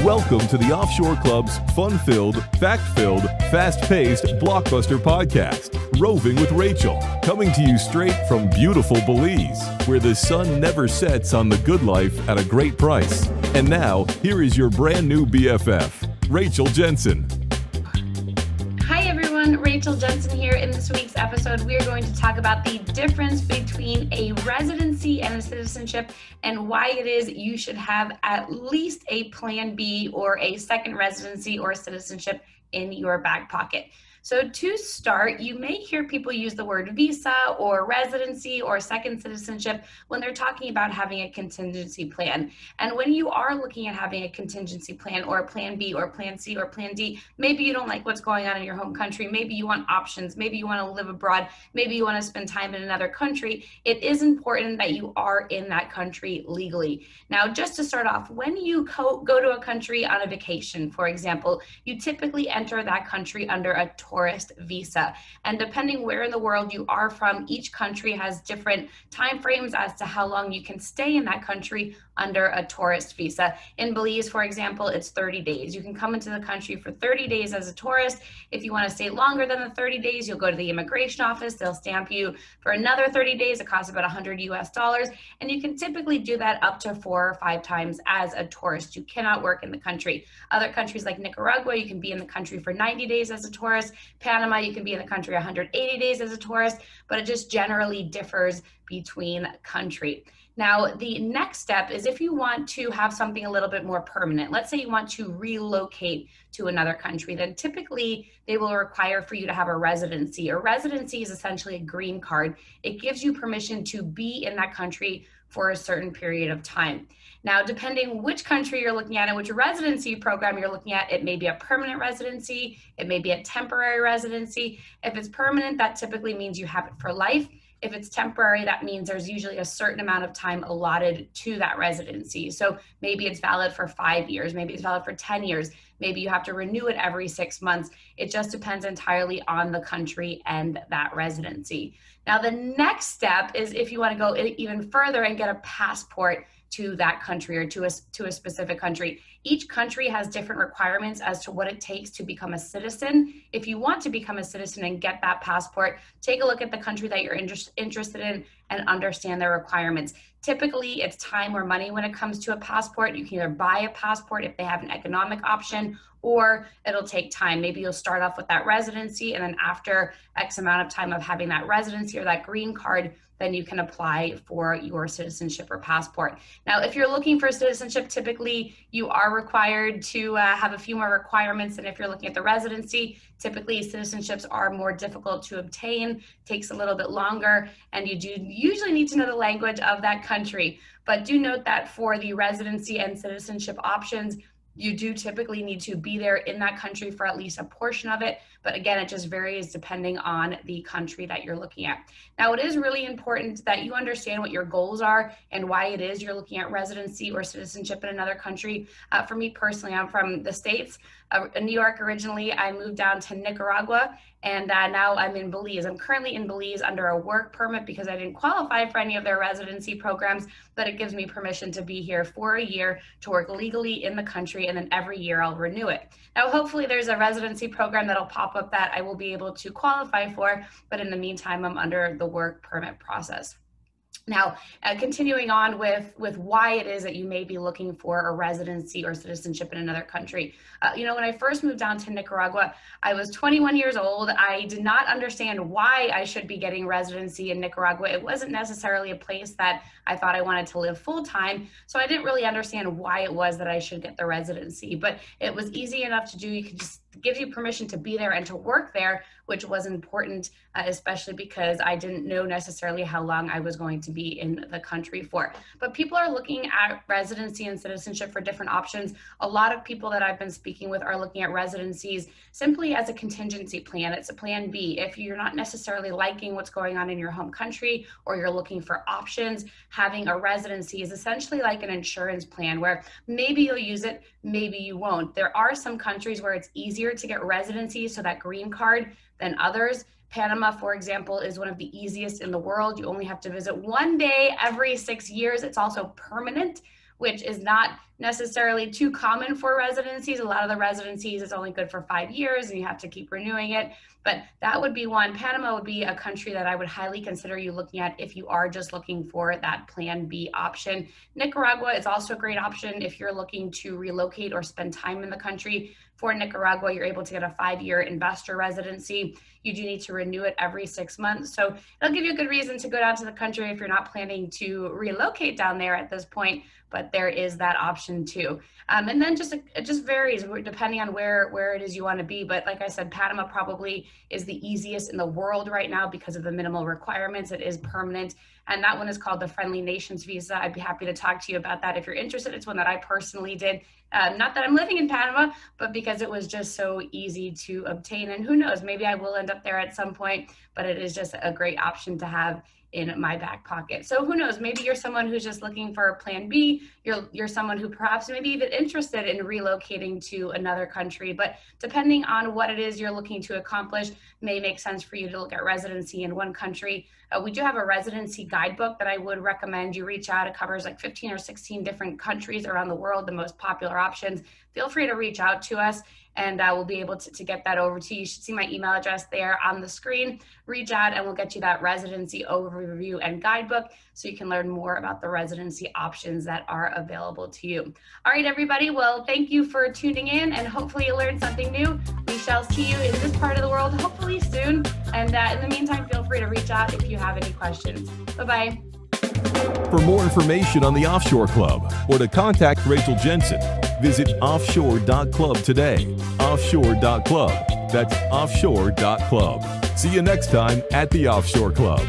Welcome to the Offshore Club's fun-filled, fact-filled, fast-paced blockbuster podcast, Roving with Rachel, coming to you straight from beautiful Belize, where the sun never sets on the good life at a great price. And now, here is your brand new BFF, Rachel Jensen. Hi everyone, Rachel Jensen here. In this week's episode, we are going to talk about the difference between a residency and a citizenship and why it is you should have at least a plan B or a second residency or citizenship in your back pocket. So to start, you may hear people use the word visa or residency or second citizenship when they're talking about having a contingency plan. And when you are looking at having a contingency plan or a plan B or plan C or plan D, maybe you don't like what's going on in your home country. Maybe you want options. Maybe you want to live abroad. Maybe you want to spend time in another country. It is important that you are in that country legally. Now, just to start off, when you go to a country on a vacation, for example, you typically enter that country under a tourist visa. And depending where in the world you are from, each country has different timeframes as to how long you can stay in that country under a tourist visa. In Belize, for example, it's 30 days. You can come into the country for 30 days as a tourist. If you want to stay longer than the 30 days, you'll go to the immigration office. They'll stamp you for another 30 days. It costs about $100 US. And you can typically do that up to 4 or 5 times as a tourist. You cannot work in the country. Other countries like Nicaragua, you can be in the country for 90 days as a tourist. Panama, you can be in the country 180 days as a tourist, but it just generally differs between country. Now, the next step is if you want to have something a little bit more permanent. Let's say you want to relocate to another country, then typically they will require for you to have a residency. A residency is essentially a green card. It gives you permission to be in that country for a certain period of time. Now, depending which country you're looking at and which residency program you're looking at, it may be a permanent residency, it may be a temporary residency. If it's permanent, that typically means you have it for life. If it's temporary, that means there's usually a certain amount of time allotted to that residency. So maybe it's valid for 5 years, maybe it's valid for 10 years, maybe you have to renew it every 6 months. It just depends entirely on the country and that residency. Now, the next step is if you want to go even further and get a passport to that country or to a specific country. Each country has different requirements as to what it takes to become a citizen. If you want to become a citizen and get that passport, take a look at the country that you're interested in and understand their requirements. Typically, it's time or money when it comes to a passport. You can either buy a passport if they have an economic option, or it'll take time. Maybe you'll start off with that residency, and then after X amount of time of having that residency or that green card, then you can apply for your citizenship or passport. Now, if you're looking for citizenship, typically you are required to have a few more requirements than if you're looking at the residency. Typically, citizenships are more difficult to obtain, takes a little bit longer, and you do usually need to know the language of that country. But do note that for the residency and citizenship options, you do typically need to be there in that country for at least a portion of it. But again, it just varies depending on the country that you're looking at. Now, it is really important that you understand what your goals are and why it is you're looking at residency or citizenship in another country. For me personally, I'm from the States, New York originally. I moved down to Nicaragua, and now I'm in Belize. I'm currently in Belize under a work permit because I didn't qualify for any of their residency programs, but it gives me permission to be here for a year to work legally in the country, and then every year I'll renew it. Now, hopefully there's a residency program that'll pop up that I will be able to qualify for, but in the meantime, I'm under the work permit process. Now, continuing on with why it is that you may be looking for a residency or citizenship in another country. When I first moved down to Nicaragua, I was 21 years old. I did not understand why I should be getting residency in Nicaragua. It wasn't necessarily a place that I thought I wanted to live full time. So I didn't really understand why it was that I should get the residency, but it was easy enough to do. You could just give you permission to be there and to work there, which was important, especially because I didn't know necessarily how long I was going to be in the country for. But people are looking at residency and citizenship for different options. A lot of people that I've been speaking with are looking at residencies simply as a contingency plan. It's a plan B. If you're not necessarily liking what's going on in your home country or you're looking for options, having a residency is essentially like an insurance plan where maybe you'll use it, maybe you won't. There are some countries where it's easier to get residency, so that green card, than others. Panama, for example, is one of the easiest in the world. You only have to visit one day every 6 years. It's also permanent, which is not necessarily too common for residencies. A lot of the residencies is only good for 5 years and you have to keep renewing it. But that would be one. Panama would be a country that I would highly consider you looking at if you are just looking for that plan B option. Nicaragua is also a great option if you're looking to relocate or spend time in the country. For Nicaragua, you're able to get a 5-year investor residency. You do need to renew it every 6 months. So it'll give you a good reason to go down to the country if you're not planning to relocate down there at this point, but there is that option too. And then it just varies depending on where it is you want to be. But like I said, Panama probably is the easiest in the world right now because of the minimal requirements. It is permanent. And that one is called the Friendly Nations visa. I'd be happy to talk to you about that if you're interested. It's one that I personally did. Not that I'm living in Panama, but because it was just so easy to obtain. And who knows, maybe I will end up there at some point, but it is just a great option to have in my back pocket. So who knows, maybe you're someone who's just looking for a plan B. You're someone who perhaps maybe even interested in relocating to another country, but depending on what it is you're looking to accomplish, may make sense for you to look at residency in one country. We do have a residency guidebook that I would recommend you reach out. It covers like 15 or 16 different countries around the world, the most popular options. Feel free to reach out to us and we'll be able to get that over to you. You should see my email address there on the screen. Reach out and we'll get you that residency overview and guidebook so you can learn more about the residency options that are available to you. All right, everybody. Well, thank you for tuning in and hopefully you learned something new. We shall see you in this part of the world hopefully soon. And in the meantime, feel free to reach out if you have any questions. Bye-bye. For more information on the Offshore Club or to contact Rachel Jensen, visit offshore.club today. Offshore.club. That's offshore.club. See you next time at the Offshore Club.